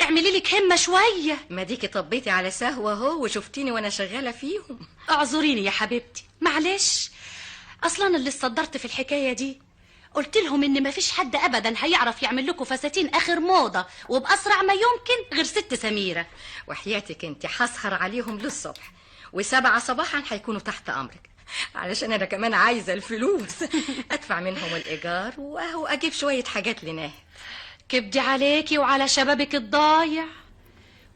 اعملي لك همه شويه. ما ديكي طبيتي على سهوه اهو وشفتيني وانا شغاله فيهم. اعذريني يا حبيبتي، معلش. اصلا اللي صدرت في الحكايه دي قلت لهم ان مفيش حد ابدا هيعرف يعمل لكم فساتين اخر موضه وباسرع ما يمكن غير ست سميره. وحياتك انت هسهر عليهم للصبح، و7 صباحا هيكونوا تحت امرك، علشان انا كمان عايزه الفلوس ادفع منهم الايجار واهو اجيب شويه حاجات لناه. كبدي عليكي وعلى شبابك الضايع،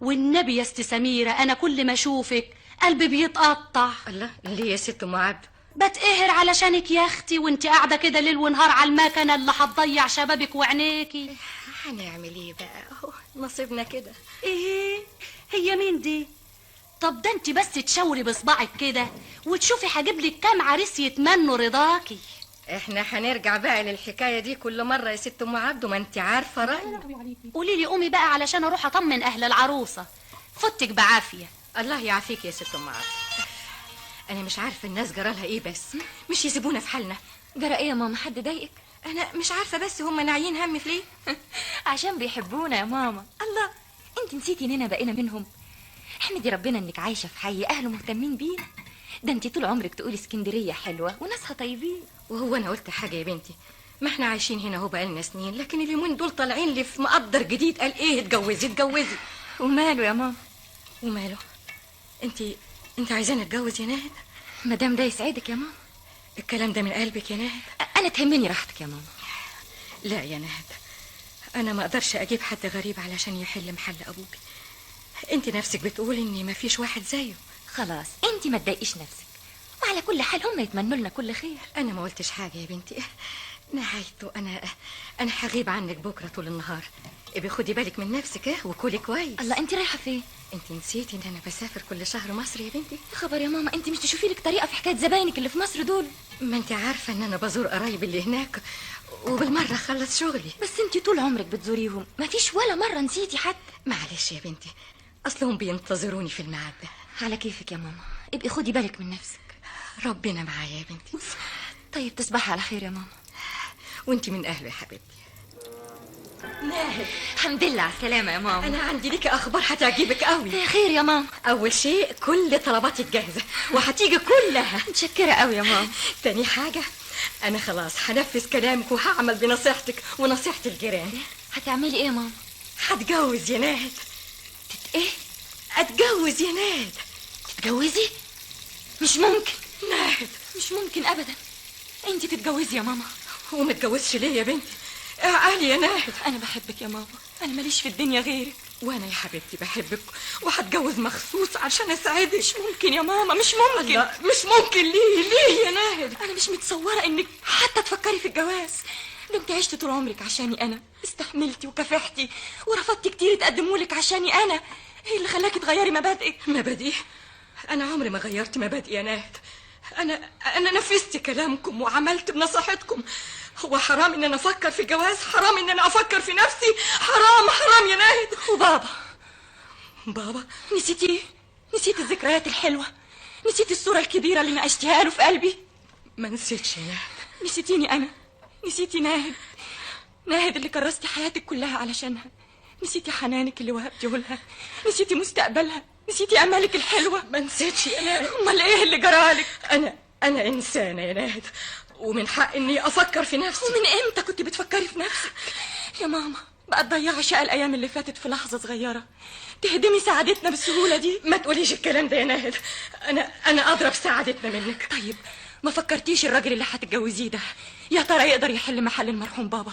والنبي يا ست سميره انا كل ما اشوفك قلبي بيتقطع. الله، ليه يا ست ام عبده؟ بتقهر علشانك يا اختي، وانت قاعده كده ليل ونهار على المكنه اللي هتضيع شبابك وعينيكي. هنعمل ايه بقى، اهو نصيبنا كده. ايه هي مين دي؟ طب ده انت بس تشاوري بصباعك كده وتشوفي هجيب لك كام عريس يتمنوا رضاكي. احنا هنرجع بقى للحكايه دي كل مره يا ست ام عبده، ما انت عارفه رايي. قولي لي قومي بقى علشان اروح اطمن اهل العروسه. فوتك بعافيه. الله يعافيك يا ست ام عبده. انا مش عارفه الناس جرالها ايه، بس مش يسيبونا في حالنا. جرى ايه يا ماما؟ حد ضايقك؟ انا مش عارفه، بس هم ناعيين هم في ليه؟ عشان بيحبونا يا ماما. الله، انت نسيتي اننا بقينا منهم؟ احمدي ربنا انك عايشه في حي اهله مهتمين بينا. ده انت طول عمرك تقولي اسكندريه حلوه وناسها طيبين. وهو انا قلت حاجه يا بنتي؟ ما احنا عايشين هنا اهو بقالنا سنين، لكن اليومين دول طالعين لي في مقدر جديد قال ايه اتجوزي اتجوزي. وماله يا ماما؟ وماله؟ انت عايزاني اتجوز يا ناهد؟ مدام ده يسعدك يا ماما. الكلام ده من قلبك يا ناهد؟ انا تهمني راحتك يا ماما. لا يا ناهد، انا ما اقدرش اجيب حد غريب علشان يحل محل ابوك. انت نفسك بتقولي ان ما فيش واحد زيه. خلاص انت ما تضايقيش نفسك، وعلى كل حال هم يتمنوا لنا كل خير. انا ما قلتش حاجه يا بنتي، نهايته انا هغيب عنك بكره طول النهار. ابي خدي بالك من نفسك وكلي كويس. الله، انت رايحه فين؟ انت نسيتي ان انا بسافر كل شهر مصر يا بنتي؟ خبر يا ماما، انت مش تشوفي لك طريقه في حكايه زباينك اللي في مصر دول؟ ما انت عارفه ان انا بزور قرايبي اللي هناك وبالمره اخلص شغلي. بس انت طول عمرك بتزوريهم، ما فيش ولا مره نسيتي حد. معلش يا بنتي، اصلهم بينتظروني في الميعاد ده. على كيفك يا ماما، ابقي خدي بالك من نفسك. ربنا معايا يا بنتي. طيب تصبحي على خير يا ماما. وانت من اهله يا حبيبتي. ناهد، الحمد لله على السلامه يا ماما. انا عندي ليكي اخبار هتعجبك قوي. خير يا ماما؟ اول شيء كل طلباتك جاهزه وهتيجي كلها. متشكره قوي يا ماما. تاني حاجه، انا خلاص هنفذ كلامك وهعمل بنصيحتك ونصيحه الجيران. هتعملي ايه يا ماما؟ هتجوز يا ناهد. ايه؟ اتجوز يا ناهد. تتجوزي؟ مش ممكن ناهد، مش ممكن ابدا. انت تتجوزي يا ماما؟ وما اتجوزش ليه يا بنتي؟ اعقلي يا ناهد. انا بحبك يا ماما، انا ماليش في الدنيا غيرك. وانا يا حبيبتي بحبك وهتجوز مخصوص عشان اسعدك. مش ممكن يا ماما، مش ممكن. لا مش ممكن. ليه يا ناهد؟ انا مش متصوره انك حتى تفكري في الجواز. ده انت عشت طول عمرك عشاني انا، استحملتي وكافحتي ورفضتي كتير تقدمولك عشاني انا. ايه اللي خلاكي تغيري مبادئك؟ مبادئي؟ انا عمري ما غيرت مبادئي يا ناهد. انا نفذت كلامكم وعملت بنصيحتكم. هو حرام ان انا افكر في الجواز؟ حرام ان انا افكر في نفسي؟ حرام يا ناهد. وبابا نسيتي الذكريات الحلوه؟ نسيتي الصوره الكبيره اللي ناقشتيها له في قلبي؟ ما نسيتش يا ناهد. نسيتيني انا، نسيتي ناهد اللي كرستي حياتك كلها علشانها. نسيتي حنانك اللي وهبتيه لها، نسيتي مستقبلها، نسيتي امالك الحلوه. ما نسيتش يا ناهد. امال ايه اللي جرالك؟ انا انسانه يا ناهد، ومن حق اني افكر في نفسي. ومن امتى كنت بتفكري في نفسك يا ماما؟ بقى تضيعي شقى الايام اللي فاتت في لحظه صغيره، تهدمي سعادتنا بالسهوله دي؟ ما تقوليش الكلام ده يا ناهد. انا اضرب سعادتنا منك. طيب ما فكرتيش الراجل اللي هتتجوزيه ده يا ترى يقدر يحل محل المرحوم بابا؟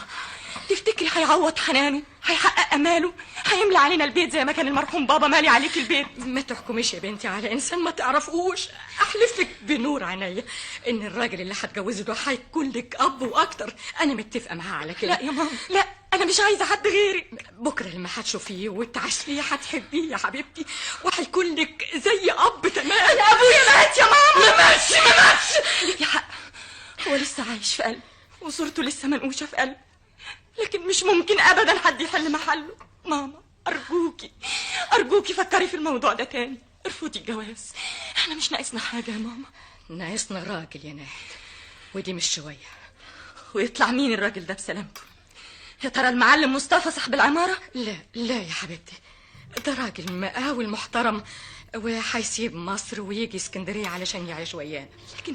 تفتكري هيعوض حنانه، هيحقق اماله، هيملى علينا البيت زي ما كان المرحوم بابا مالي عليك البيت؟ ما تحكميش يا بنتي على انسان ما تعرفوش. احلفك بنور عينيا ان الراجل اللي هتجوزه ده هيكون لك اب واكتر. انا متفقه معاه على كده. لا يا ماما، لا، انا مش عايزه حد غيرك. بكره لما هتشوفيه وتعاشريه هتحبيه يا حبيبتي، وهيكون لك زي اب تمام. انا ابويا مات يا ماما. ما ماتش. ليكي حق، هو لسه عايش في قلبي وصورته لسه منقوشه في قلبي، لكن مش ممكن ابدا حد يحل محله. ماما ارجوكي فكري في الموضوع ده تاني، ارفضي الجواز. احنا مش ناقصنا حاجه يا ماما. ناقصنا راجل يا ناهد، ودي مش شويه. ويطلع مين الراجل ده بسلامته؟ يا ترى المعلم مصطفى صاحب العمارة؟ لا لا يا حبيبتي، ده راجل مقاول محترم وهيسيب مصر ويجي اسكندرية علشان يعيش ويانا. لكن